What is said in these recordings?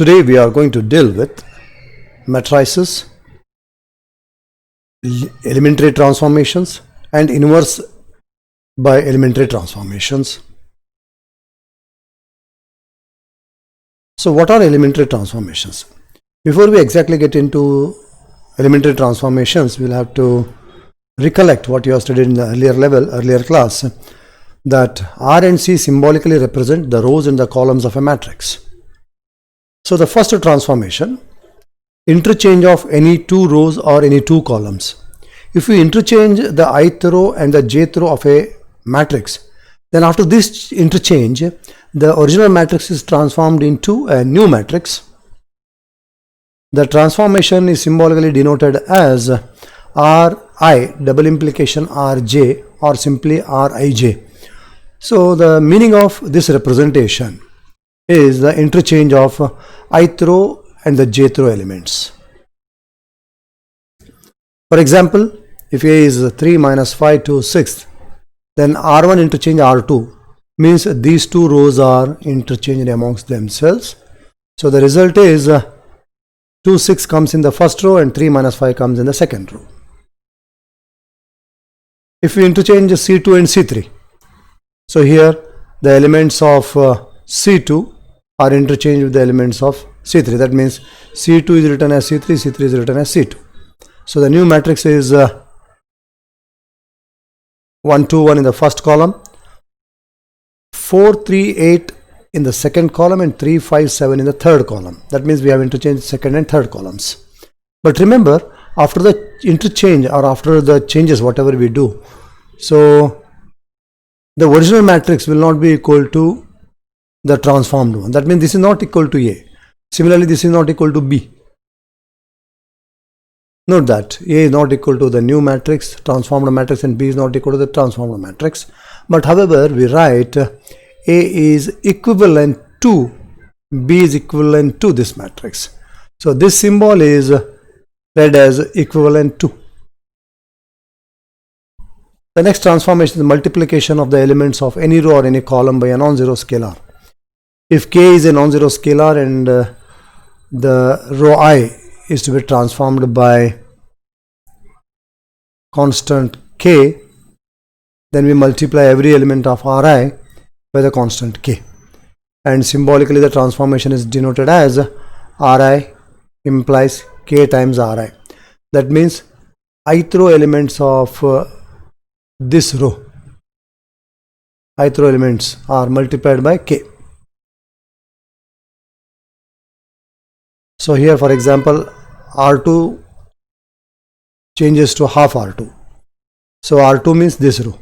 Today we are going to deal with matrices, elementary transformations and inverse by elementary transformations. So what are elementary transformations? Before we exactly get into elementary transformations, we'll have to recollect what you have studied in the earlier class, that R and C symbolically represent the rows and the columns of a matrix. So the first transformation, interchange of any two rows or any two columns. If we interchange the ith row and the jth row of a matrix, then after this interchange, the original matrix is transformed into a new matrix. The transformation is symbolically denoted as Ri, double implication Rj, or simply Rij. So the meaning of this representation is the interchange of ith row and the jth row elements. For example, if A is 3 minus 5 to 6, then R1 interchange R2 means these two rows are interchanged amongst themselves. So the result is 2, 6 comes in the first row and 3 minus 5 comes in the second row. If we interchange C2 and C3, so here the elements of C2 are interchanged with the elements of C3. That means C2 is written as C3, C3 is written as C2. So the new matrix is 1, 2, 1 in the first column, 4, 3, 8 in the second column, and 3, 5, 7 in the third column. That means we have interchanged second and third columns. But remember, after the interchange or after the changes, whatever we do, so the original matrix will not be equal to the transformed one. That means this is not equal to A. Similarly, this is not equal to B. Note that A is not equal to the new matrix, transformed matrix, and B is not equal to the transformed matrix. But however, we write A is equivalent to B is equivalent to this matrix. So this symbol is read as equivalent to. The next transformation is the multiplication of the elements of any row or any column by a non-zero scalar. If K is a non-zero scalar and the row I is to be transformed by constant K, then we multiply every element of Ri by the constant K. And symbolically the transformation is denoted as Ri implies K times Ri. That means ith row elements of this row, ith row elements are multiplied by K. So here, for example, R2 changes to half R2. So R2 means this row.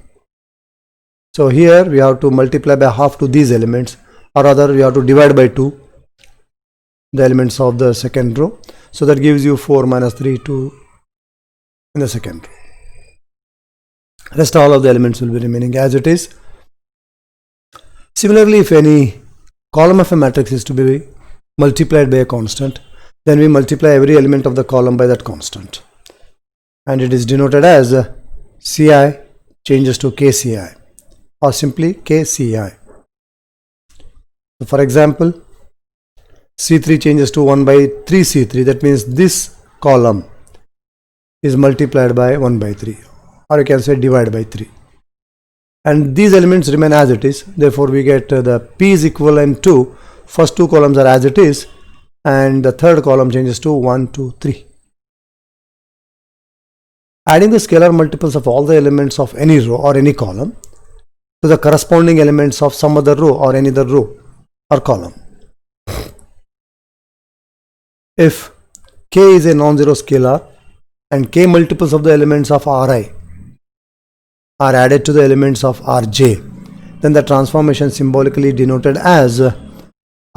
So here we have to multiply by half to these elements, or rather we have to divide by 2 the elements of the second row. So that gives you 4 minus 3, 2 in the second row. Rest all of the elements will be remaining as it is. Similarly, if any column of a matrix is to be multiplied by a constant, then we multiply every element of the column by that constant, and it is denoted as Ci changes to KCi, or simply KCi. So for example, C3 changes to 1 by 3 C3. That means this column is multiplied by 1 by 3, or you can say divide by 3, and these elements remain as it is. Therefore we get the P is equivalent to first two columns are as it is, and the third column changes to 1, 2, 3. Adding the scalar multiples of all the elements of any row or any column to the corresponding elements of some other row or any other row or column. If K is a non-zero scalar and K multiples of the elements of Ri are added to the elements of Rj, then the transformation symbolically denoted as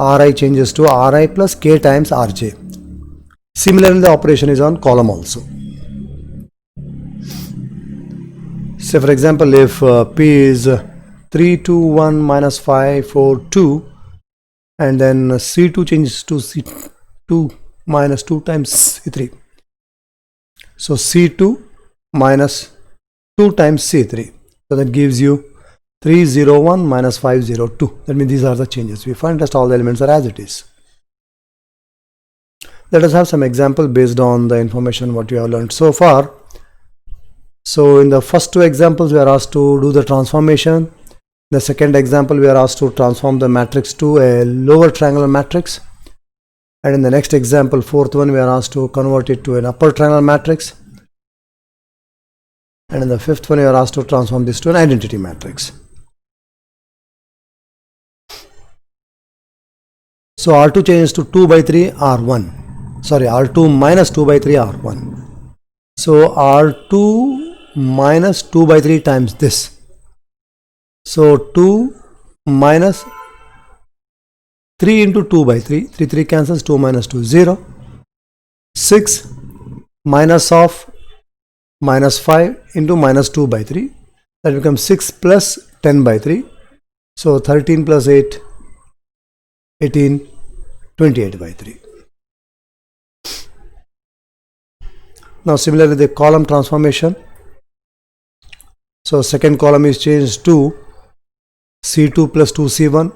Ri changes to Ri plus K times Rj. Similarly, the operation is on column also. Say for example, if P is 3, 2, 1, minus 5, 4, 2, and then C2 changes to C2 minus 2 times C3. So C2 minus 2 times C3. So that gives you 301 minus 502. That means these are the changes. We find that all the elements are as it is. Let us have some example based on the information what you have learned so far. So in the first two examples we are asked to do the transformation. The second example we are asked to transform the matrix to a lower triangular matrix, and in the next example, fourth one, we are asked to convert it to an upper triangular matrix, and in the fifth one we are asked to transform this to an identity matrix. So R2 changes to 2 by 3 R1, sorry, R2 minus 2 by 3 R1. So R2 minus 2 by 3 times this. So 2 minus 3 into 2 by 3, 3 cancels, 2 minus 2 0. 6 minus of minus 5 into minus 2 by 3, that becomes 6 plus 10 by 3. So 13 plus 8, 18, 28 by 3. Now similarly the column transformation. So second column is changed to C2 plus 2C1,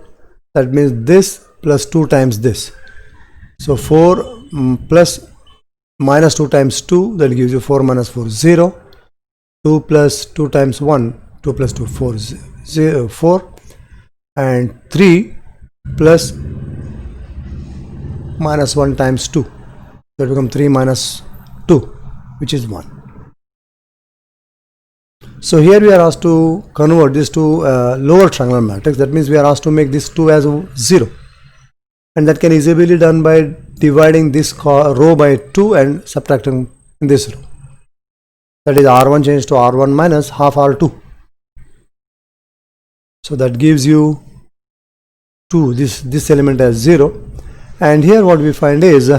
that means this plus 2 times this. So 4 plus minus 2 times 2, that gives you 4 minus 4 0. 2 plus 2 times 1, 2 plus 2 4 0, 4, and 3 plus minus 1 times 2, that becomes 3 minus 2, which is 1. So here we are asked to convert this to lower triangular matrix. That means we are asked to make this 2 as 0, and that can easily be done by dividing this row by 2 and subtracting in this row. That is R1 changed to R1 minus half R2. So that gives you 2, this element as 0, and here what we find is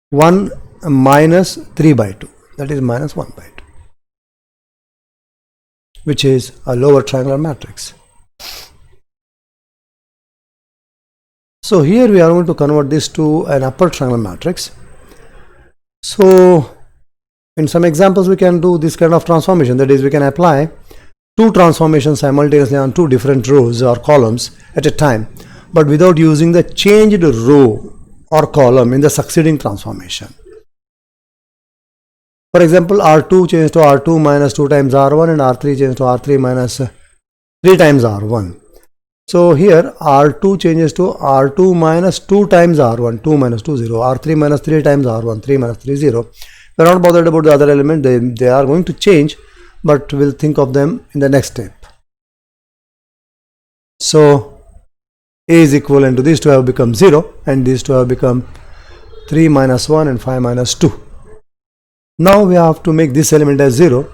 1 minus 3 by 2, that is minus 1 by 2, which is a lower triangular matrix. So here we are going to convert this to an upper triangular matrix. So in some examples we can do this kind of transformation, that is we can apply two transformations simultaneously on two different rows or columns at a time, but without using the changed row or column in the succeeding transformation. For example, R2 changes to R2 minus 2 times R1, and R3 changes to R3 minus 3 times R1. So here R2 changes to R2 minus 2 times R1, 2 minus 2 0, R3 minus 3 times R1, 3 minus 3 0. We are not bothered about the other element, they are going to change, but we'll think of them in the next step. So A is equivalent to these two have become 0, and these two have become 3 minus 1 and 5 minus 2. Now we have to make this element as 0.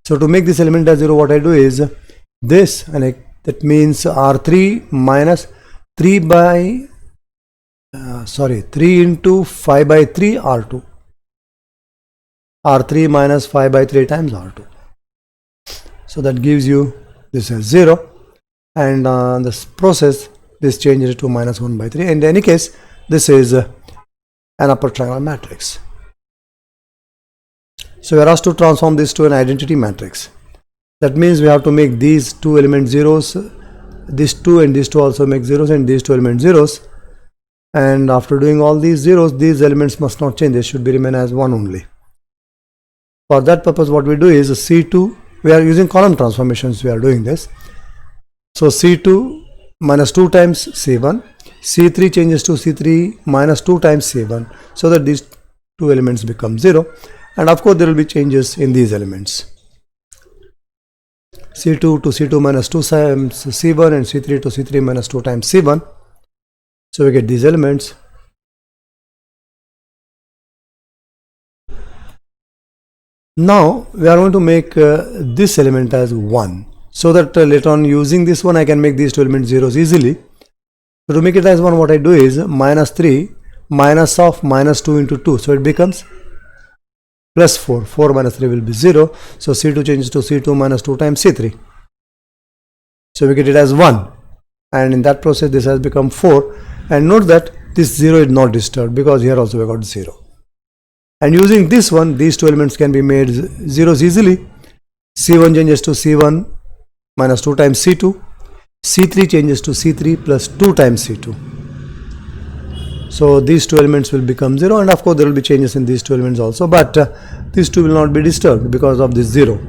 So to make this element as 0, what I do is this, and that means R3 minus 3 by 3 into 5 by 3 R2, R3 minus 5 by 3 times R2. So that gives you this as 0, and this process this changes to minus 1 by 3. In any case, this is an upper triangular matrix. So we are asked to transform this to an identity matrix. That means we have to make these two elements zeros, these two and these two also make zeros, and these two elements zeros. And after doing all these zeros, these elements must not change, they should be remain as 1 only. For that purpose, what we do is C2, we are using column transformations, we are doing this. So C2 minus 2 times C1, C3 changes to C3 minus 2 times C1, so that these two elements become 0. And of course there will be changes in these elements. C2 to C2 minus 2 times C1, and C3 to C3 minus 2 times C1. So we get these elements. Now we are going to make this element as 1, so that later on using this one I can make these two elements zeros easily. So to make it as 1, what I do is minus 3 minus of minus 2 into 2, so it becomes plus 4. 4 minus 3 will be 0. So C2 changes to C2 minus 2 times C3. So we get it as 1, and in that process this has become 4. And note that this 0 is not disturbed, because here also we got 0. And using this one, these two elements can be made zeros easily. C1 changes to C1 minus 2 times C2. C3 changes to C3 plus 2 times C2. So these two elements will become 0, and of course there will be changes in these two elements also, but these two will not be disturbed because of this 0.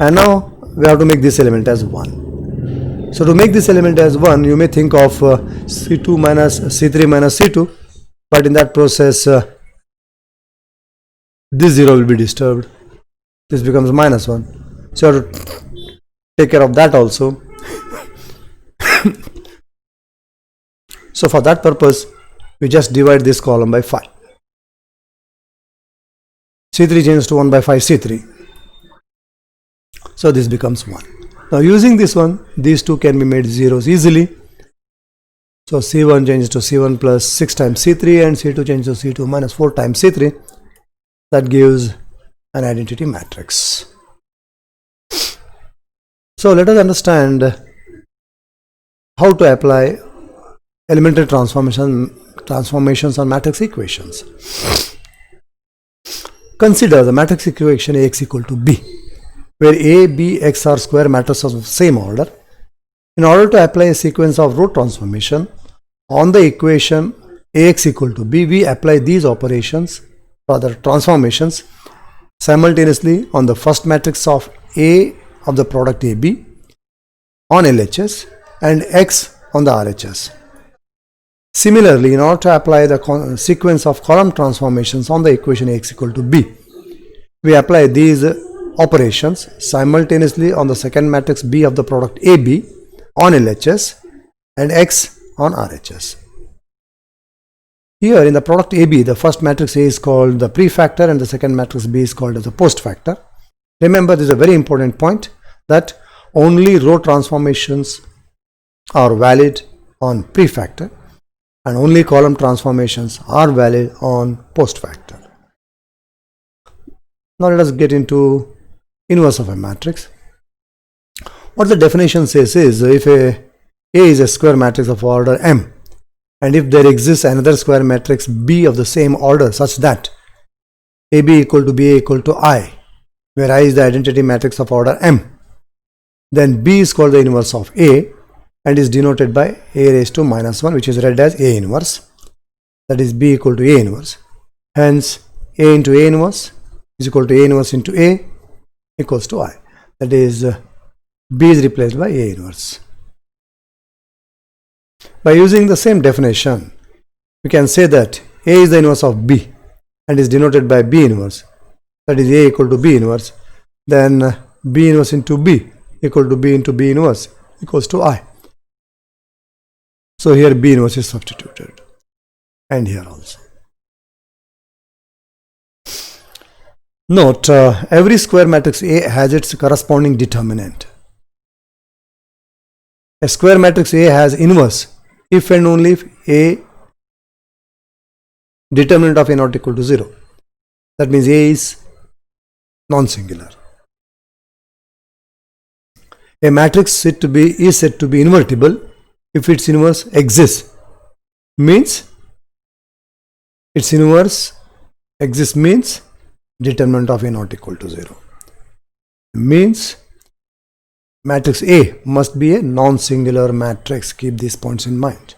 And now we have to make this element as 1. So to make this element as 1, you may think of C2 minus C3 minus C2, but in that process this 0 will be disturbed. This becomes minus 1. So you have to take care of that also. So for that purpose, we just divide this column by 5. C3 changes to 1 by 5 C3. So this becomes 1. Now using this one, these two can be made zeros easily. So C1 changes to C1 plus 6 times C3, and C2 changes to C2 minus 4 times C3. That gives an identity matrix. So let us understand how to apply elementary transformations on matrix equations. Consider the matrix equation Ax equal to B, where A, B, X are square matrices of the same order. In order to apply a sequence of row transformation on the equation Ax equal to B, we apply these operations, rather transformations, simultaneously on the first matrix of A of the product AB on LHS and X on the RHS. Similarly, in order to apply the sequence of column transformations on the equation Ax equal to B, we apply these operations simultaneously on the second matrix B of the product AB on LHS and X on RHS. Here in the product AB, the first matrix A is called the prefactor and the second matrix B is called as the postfactor. Remember, this is a very important point, that only row transformations are valid on prefactor and only column transformations are valid on postfactor. Now let us get into inverse of a matrix. What the definition says is, if A is a square matrix of order M, and if there exists another square matrix B of the same order such that AB equal to BA equal to I, where I is the identity matrix of order M, then B is called the inverse of A and is denoted by A raised to minus 1, which is read as A inverse. That is B equal to A inverse. Hence A into A inverse is equal to A inverse into A equals to I. That is B is replaced by A inverse. By using the same definition, we can say that A is the inverse of B and is denoted by B inverse. That is A equal to B inverse. Then B inverse into B equal to B into B inverse equals to I. So here B inverse is substituted, and here also. Note, every square matrix A has its corresponding determinant. A square matrix A has inverse if and only if A determinant of A not equal to 0. That means A is non-singular. A matrix is said to be invertible if its inverse exists. Means its inverse exists means determinant of A not equal to 0. Means matrix A must be a non-singular matrix. Keep these points in mind.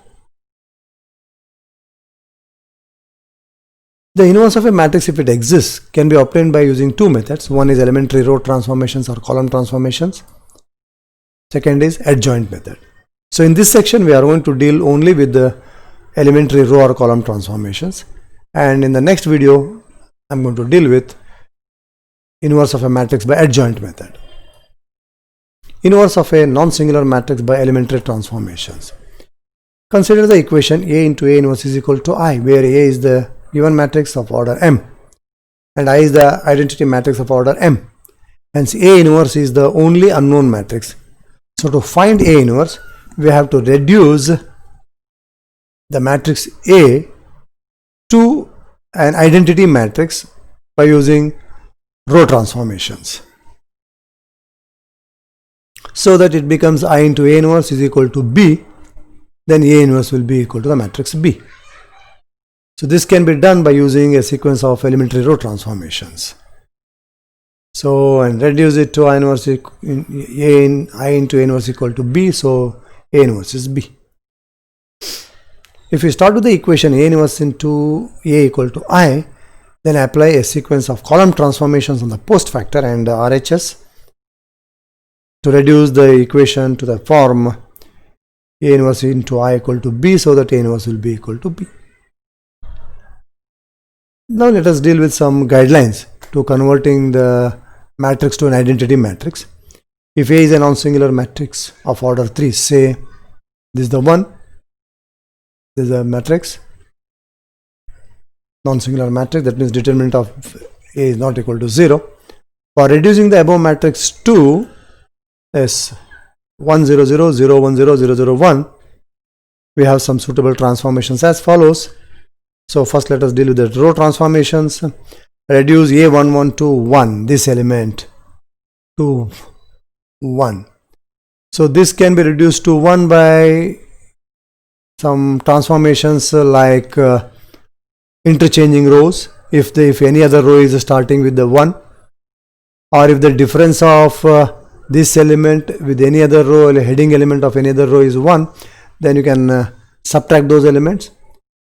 The inverse of a matrix, if it exists, can be obtained by using two methods. One is elementary row transformations or column transformations. Second is adjoint method. So in this section we are going to deal only with the elementary row or column transformations, and in the next video I am going to deal with inverse of a matrix by adjoint method. Inverse of a non-singular matrix by elementary transformations. Consider the equation A into A inverse is equal to I, where A is the given matrix of order M and I is the identity matrix of order M. Hence A inverse is the only unknown matrix. So to find A inverse, we have to reduce the matrix A to an identity matrix by using row transformations, so that it becomes I into A inverse is equal to B. Then A inverse will be equal to the matrix B. So this can be done by using a sequence of elementary row transformations. So, and reduce it to I inverse I into A inverse equal to B. So A inverse is B. if you start with the equation A inverse into A equal to I, then apply a sequence of column transformations on the post factor and RHS to reduce the equation to the form A inverse into I equal to B, so that A inverse will be equal to B. Now let us deal with some guidelines to converting the matrix to an identity matrix. If A is a non-singular matrix of order 3, say this is the 1, this is a matrix, non-singular matrix, that means determinant of A is not equal to 0. For reducing the above matrix to S 1 0 0 0 1 0 0 0 1, we have some suitable transformations as follows. So first let us deal with the row transformations. Reduce A11 to 1, this element to 1. So this can be reduced to 1 by some transformations like interchanging rows, if any other row is starting with the 1, or if the difference of this element with any other row, or heading element of any other row is 1, then you can subtract those elements.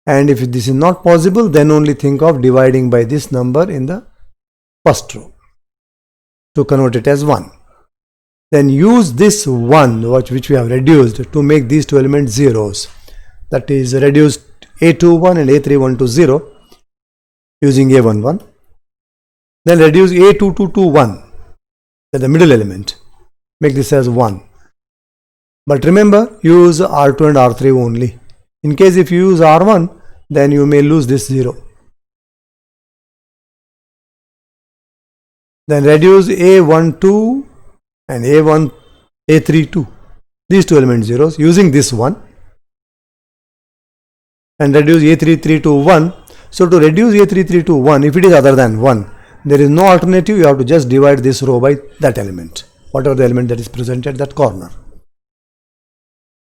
And if this is not possible, then only think of dividing by this number in the first row to convert it as 1. Then use this 1 which we have reduced to make these two elements zeros. That is, reduce A21 and A31 to 0 using A11. Then reduce A22 to 1, the middle element. Make this as 1. But remember, use R2 and R3 only. In case if you use R1, then you may lose this 0. Then reduce A12 and A32. These two elements zeros using this 1. And reduce A33 to 1. So to reduce A33 to 1, if it is other than 1, there is no alternative. You have to just divide this row by that element, whatever the element that is present at that corner.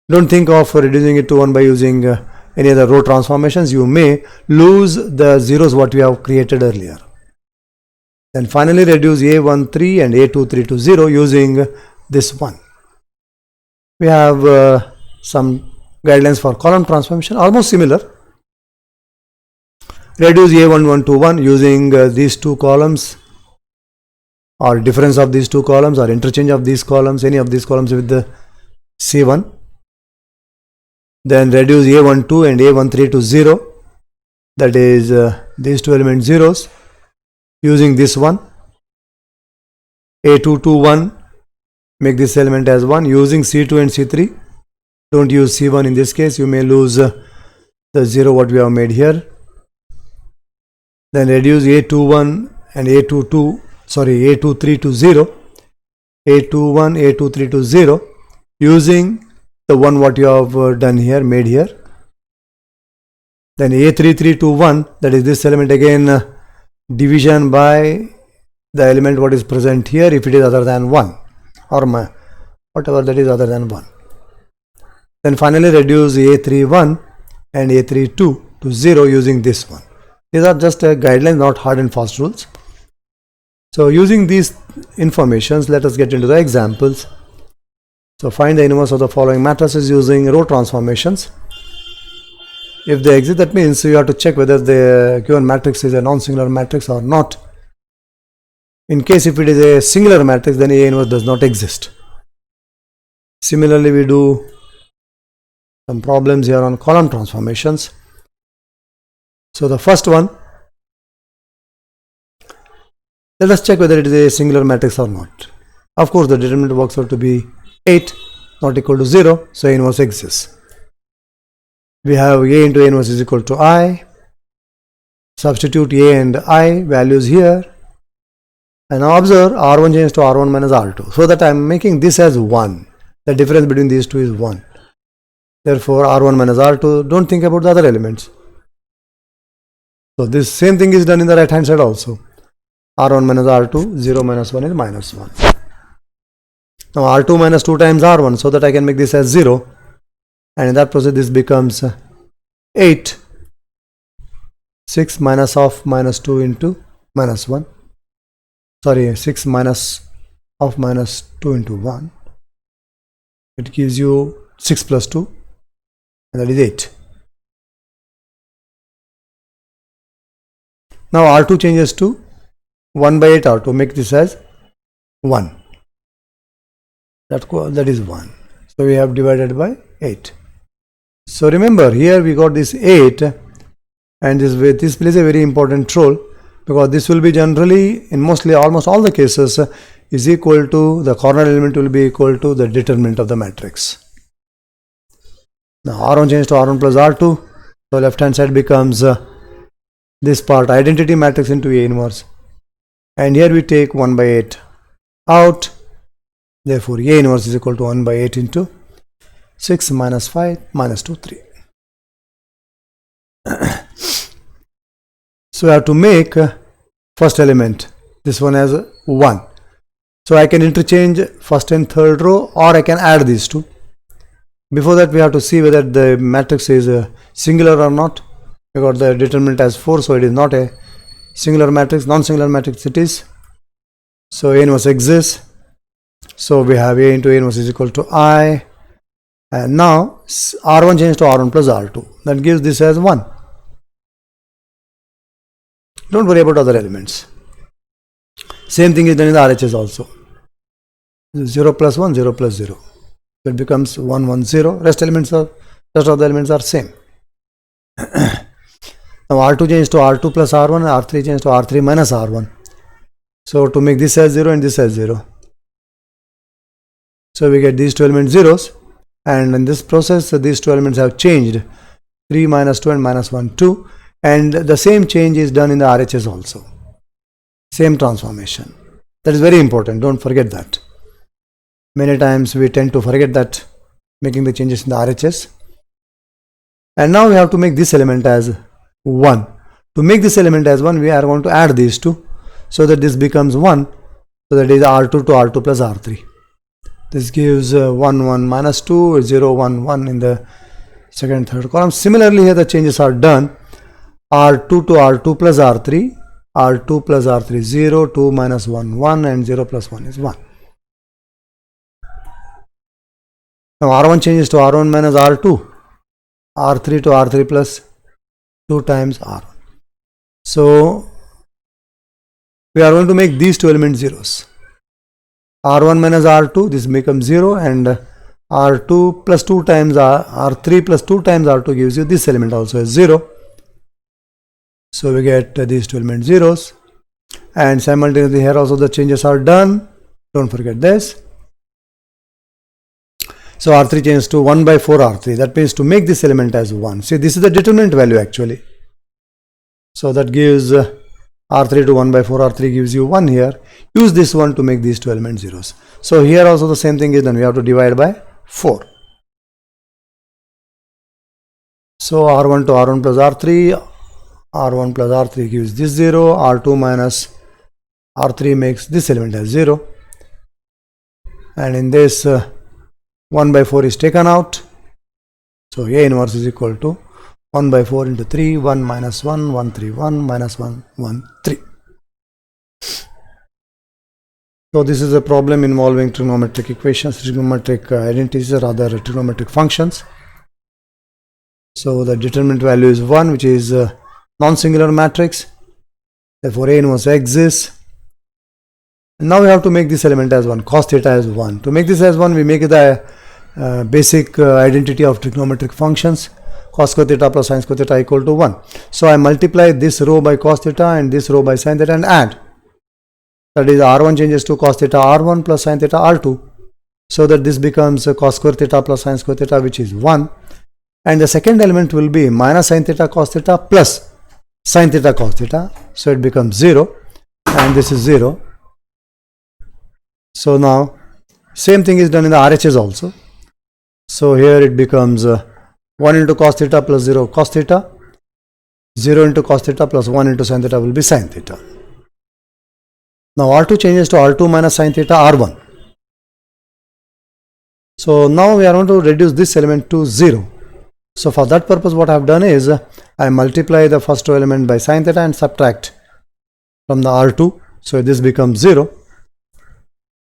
Don't think of reducing it to 1 by using any other row transformations. You may lose the zeros what we have created earlier. Then finally reduce A13 and A23 to 0 using this 1. We have some guidelines for column transformation, almost similar. Reduce A11 to 1 using these two columns, or difference of these two columns, or interchange of these columns, any of these columns with the C1. Then reduce A12 and A13 to 0, that is these two elements zeros, using this one. A2 to 1, make this element as 1 using C2 and C3. Don't use C1 in this case, you may lose the 0 what we have made here. Then reduce A21 and A23 to 0, A21, A23 to 0 using the one what you have done here, made here. Then A33 to 1, that is this element again, division by the element what is present here if it is other than 1, or whatever that is other than 1. Then finally reduce A31 and A32 to 0 using this one. These are just guidelines, not hard and fast rules. So using these informations, let us get into the examples. So find the inverse of the following matrices using row transformations. If they exist, that means you have to check whether the given matrix is a non-singular matrix or not. In case if it is a singular matrix, then A inverse does not exist. Similarly, we do some problems here on column transformations. So the first one, let us check whether it is a singular matrix or not. Of course, the determinant works out to be 8, not equal to 0, so A inverse exists. We have A into A inverse is equal to I. Substitute A and I values here. And now observe R1 changes to R1 minus R2. So that I am making this as 1. The difference between these two is 1. Therefore, R1 minus R2, don't think about the other elements. So this same thing is done in the right hand side also. R1 minus R2, 0 minus 1 is minus 1. Now R2 minus 2 times R1, so that I can make this as 0. And in that process this becomes 8. 6 minus of minus 2 into minus 1. Sorry, 6 minus of minus 2 into 1. It gives you 6 plus 2, and that is 8. Now R2 changes to 1 by 8 R2. Make this as 1. That is 1. So we have divided by 8. So remember, here we got this 8, and this plays a very important role, because this will be generally, in mostly almost all the cases, is equal to, the corner element will be equal to the determinant of the matrix. Now R1 changes to R1 plus R2. So left hand side becomes this part, identity matrix into A inverse. And here we take 1 by 8 out. Therefore A inverse is equal to 1 by 8 into 6 minus 5 minus 2, 3. So I have to make first element, this one as 1. So I can interchange first and third row, or I can add these two. Before that, we have to see whether the matrix is singular or not. We got the determinant as 4, so it is not a singular matrix. Non-singular matrix it is. So A inverse exists. So we have A into A inverse is equal to I. And now R1 changes to R1 plus R2. That gives this as 1. Don't worry about other elements. Same thing is done in the RHS also. 0 plus 1, 0 plus 0. So it becomes 1, 1, 0. Rest of the elements are same. Now R2 changes to R2 plus R1, and R3 changes to R3 minus R1. So to make this as 0 and this as 0. So we get these two elements zeros, and in this process these two elements have changed. 3 minus 2 and minus 1, 2. And the same change is done in the RHS also. Same transformation. That is very important. Don't forget that. Many times we tend to forget that, making the changes in the RHS. And now we have to make this element as 1. To make this element as 1, we are going to add these two, so that this becomes 1. So that is R2 to R2 plus R3. This gives 1, 1 minus 2, 0, 1, 1 in the second and third column. Similarly, here the changes are done. R2 to R2 plus R3. R2 plus R3 0, 2 minus 1, 1, and 0 plus 1 is 1. Now R1 changes to R1 minus R2. R3 to R3 plus 2 times R1. So we are going to make these two elements zeros. R1 minus R2, this becomes 0, and R2 plus 2 times R3 plus 2 times R2 gives you this element also as 0. So we get these two elements zeros, and simultaneously here also the changes are done. Don't forget this. So R3 changes to 1 by 4 R3. That means to make this element as 1. See, this is the determinant value actually. So that gives R3 to 1 by 4 R3 gives you 1 here. Use this one to make these two elements zeros. So here also the same thing is done. We have to divide by 4. So R1 to R1 plus R3. R1 plus R3 gives this 0. R2 minus R3 makes this element as 0. And in this 1 by 4 is taken out. So A inverse is equal to 1 by 4 into 3, 1 minus 1, 1, 3, 1, minus 1, 1, 3. So this is a problem involving trigonometric equations, trigonometric identities, or other trigonometric functions. So the determinant value is 1, which is non-singular matrix. Therefore A inverse exists. Now we have to make this element as 1, cos theta as 1. To make this as 1, we make the basic identity of trigonometric functions. Cos square theta plus sin square theta equal to 1. So I multiply this row by cos theta and this row by sin theta and add. That is R1 changes to cos theta R1 plus sin theta R2. So that this becomes cos square theta plus sin square theta, which is 1. And the second element will be minus sin theta cos theta plus sin theta cos theta. So it becomes 0, and this is 0. So now same thing is done in the RHS also. So here it becomes 1 into cos theta plus 0 cos theta, 0 into cos theta plus 1 into sin theta will be sin theta. Now R2 changes to R2 minus sin theta R1. So now we are going to reduce this element to 0. So for that purpose, what I have done is I multiply the first two element by sin theta and subtract from the R2. So this becomes 0.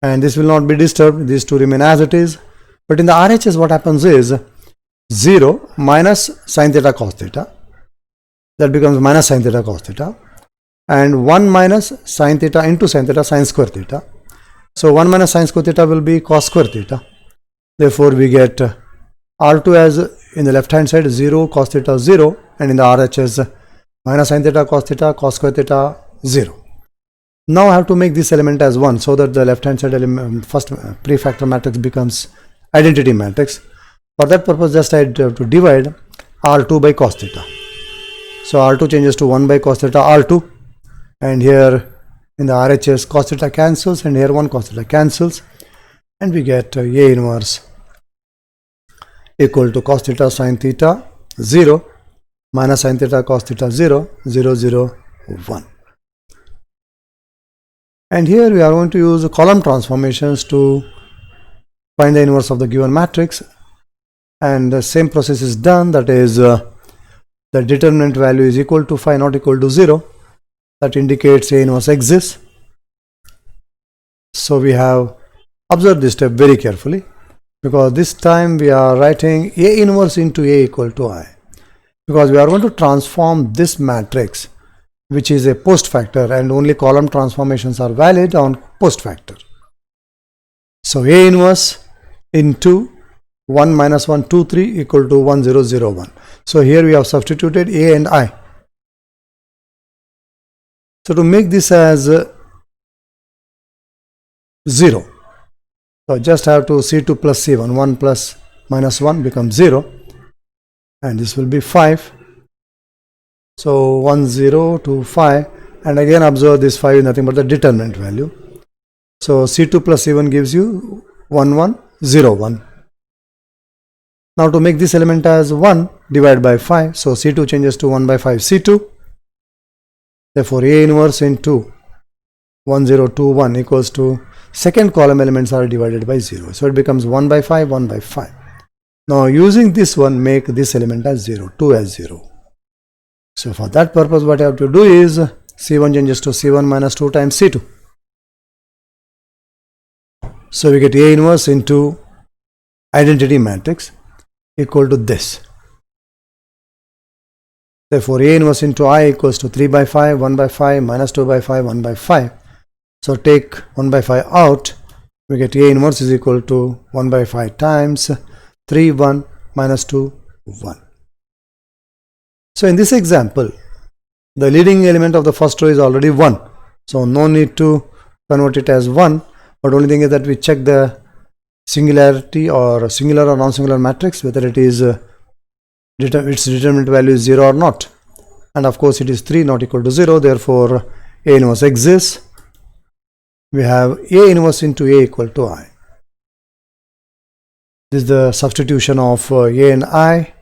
And this will not be disturbed. These two remain as it is. But in the RHS, what happens is 0 minus sin theta cos theta. That becomes minus sin theta cos theta. and 1 minus sine theta into sine theta sine square theta. So 1 minus sine square theta will be cos square theta. Therefore we get R2 as in the left hand side 0 cos theta 0, and in the RHS minus sine theta cos square theta 0. Now I have to make this element as 1 so that the left hand side element, first prefactor matrix becomes identity matrix. For that purpose just I have to divide R2 by cos theta. So R2 changes to 1 by cos theta R2, and here in the RHS cos theta cancels, and here 1 cos theta cancels, and we get A inverse equal to cos theta sin theta 0 minus sin theta cos theta 0, 0, 0, 1. And here we are going to use column transformations to find the inverse of the given matrix, and the same process is done, that is the determinant value is equal to phi not equal to 0, that indicates A inverse exists. So we have observed this step very carefully, because this time we are writing A inverse into A equal to I, because we are going to transform this matrix which is a post factor, and only column transformations are valid on post factor. So A inverse into 1 minus 1 2 3 equal to 1 0 0 1. So here we have substituted A and I. So to make this as 0, so just have to C2 plus C1, 1 plus minus 1 becomes 0, and this will be 5. So 1 0 to 5, and again observe this 5 is nothing but the determinant value. So C2 plus C1 gives you 1 1 0 1. Now to make this element as 1, divide by 5. So C2 changes to 1 by 5 C2. Therefore A inverse into 1 0 2 1 equals to second column elements are divided by 0. So it becomes 1 by 5 1 by 5. Now using this one, make this element as 0, 2 as 0. So for that purpose what I have to do is C1 changes to C1 minus 2 times C2. So we get A inverse into identity matrix equal to this. Therefore A inverse into I equals to 3 by 5, 1 by 5, minus 2 by 5, 1 by 5. So take 1 by 5 out, we get A inverse is equal to 1 by 5 times 3 1 minus 2 1. So in this example, the leading element of the first row is already 1. So no need to convert it as 1, but only thing is that we check the singularity or singular or non-singular matrix, whether it is its determinant value is 0 or not. And of course it is 3 not equal to 0, therefore A inverse exists. We have A inverse into A equal to I. This is the substitution of A and I.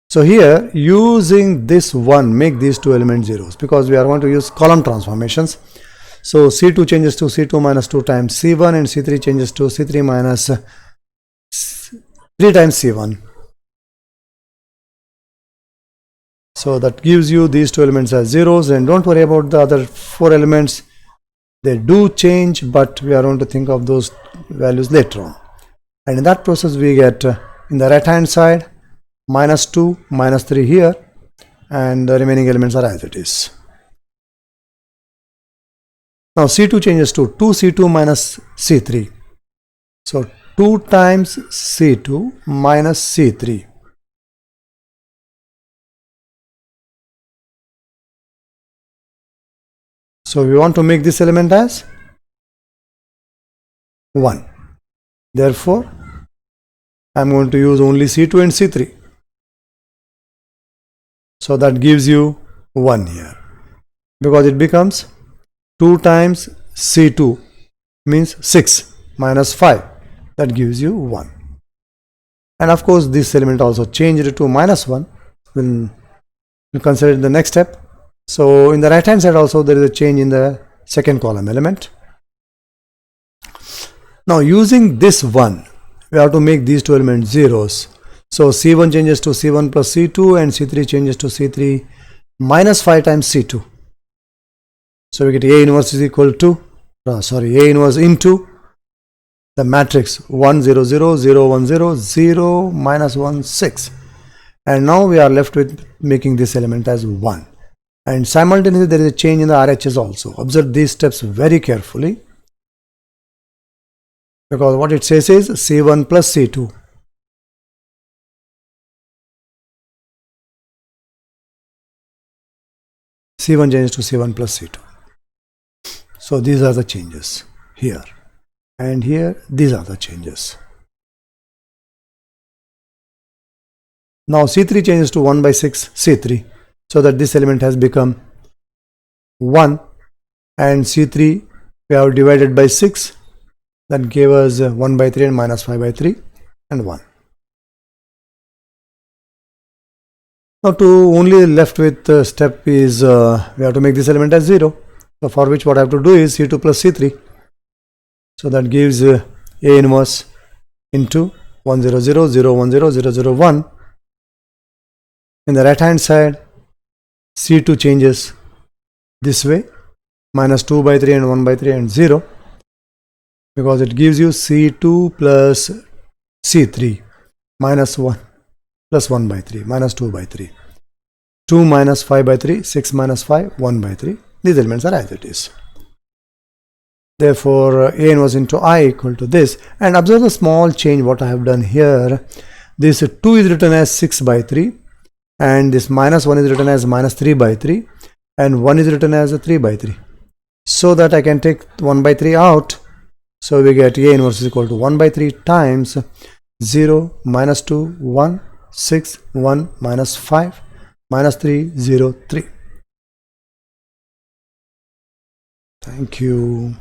So here using this one, make these two elements zeros, because we are going to use column transformations. So C2 changes to C2 minus 2 times C1, and C3 changes to C3 minus 3 times C1. So that gives you these two elements as zeros, and don't worry about the other 4 elements. They do change, but we are going to think of those values later on. And in that process we get in the right hand side minus 2, minus 3 here, and the remaining elements are as it is. Now C2 changes to 2C2 minus C3. So 2 times C2 minus C3. So we want to make this element as 1. Therefore, I am going to use only C2 and C3. So that gives you 1 here, because it becomes 2 times C2 means 6 minus 5, that gives you 1. And of course this element also changed to minus 1. We'll consider it in the next step. So in the right hand side also there is a change in the second column element. Now using this one, we have to make these two elements zeros. So C1 changes to C1 plus C2, and C3 changes to C3 minus 5 times C2. So we get A inverse is equal to, A inverse into the matrix 1 0 0 0 1 0 0 minus 1 6. And now we are left with making this element as 1. and simultaneously there is a change in the RHS also. Observe these steps very carefully, because what it says is C1 plus C2. C1 changes to C1 plus C2. So these are the changes here, and here these are the changes. Now C3 changes to 1 by 6 C3, so that this element has become 1, and C3 we have divided by 6, that gave us 1 by 3 and minus 5 by 3 and 1. Now to only left with step is we have to make this element as 0. So for which what I have to do is C2 plus C3. So that gives A inverse into 1 0 0 0 1 0 0 0 1. In the right hand side, C2 changes this way, minus 2 by 3 and 1 by 3 and 0, because it gives you C2 plus C3 minus 1 plus 1 by 3 minus 2 by 3. 2 minus 5 by 3, 6 minus 5, 1 by 3. These elements are as it is. Therefore, A inverse into I equal to this. And observe the small change what I have done here. This 2 is written as 6 by 3. And this minus 1 is written as minus 3 by 3. And 1 is written as 3 by 3. So that I can take 1 by 3 out. So we get A inverse is equal to 1 by 3 times 0, minus 2, 1, 6, 1, minus 5, minus 3, 0, 3. Thank you.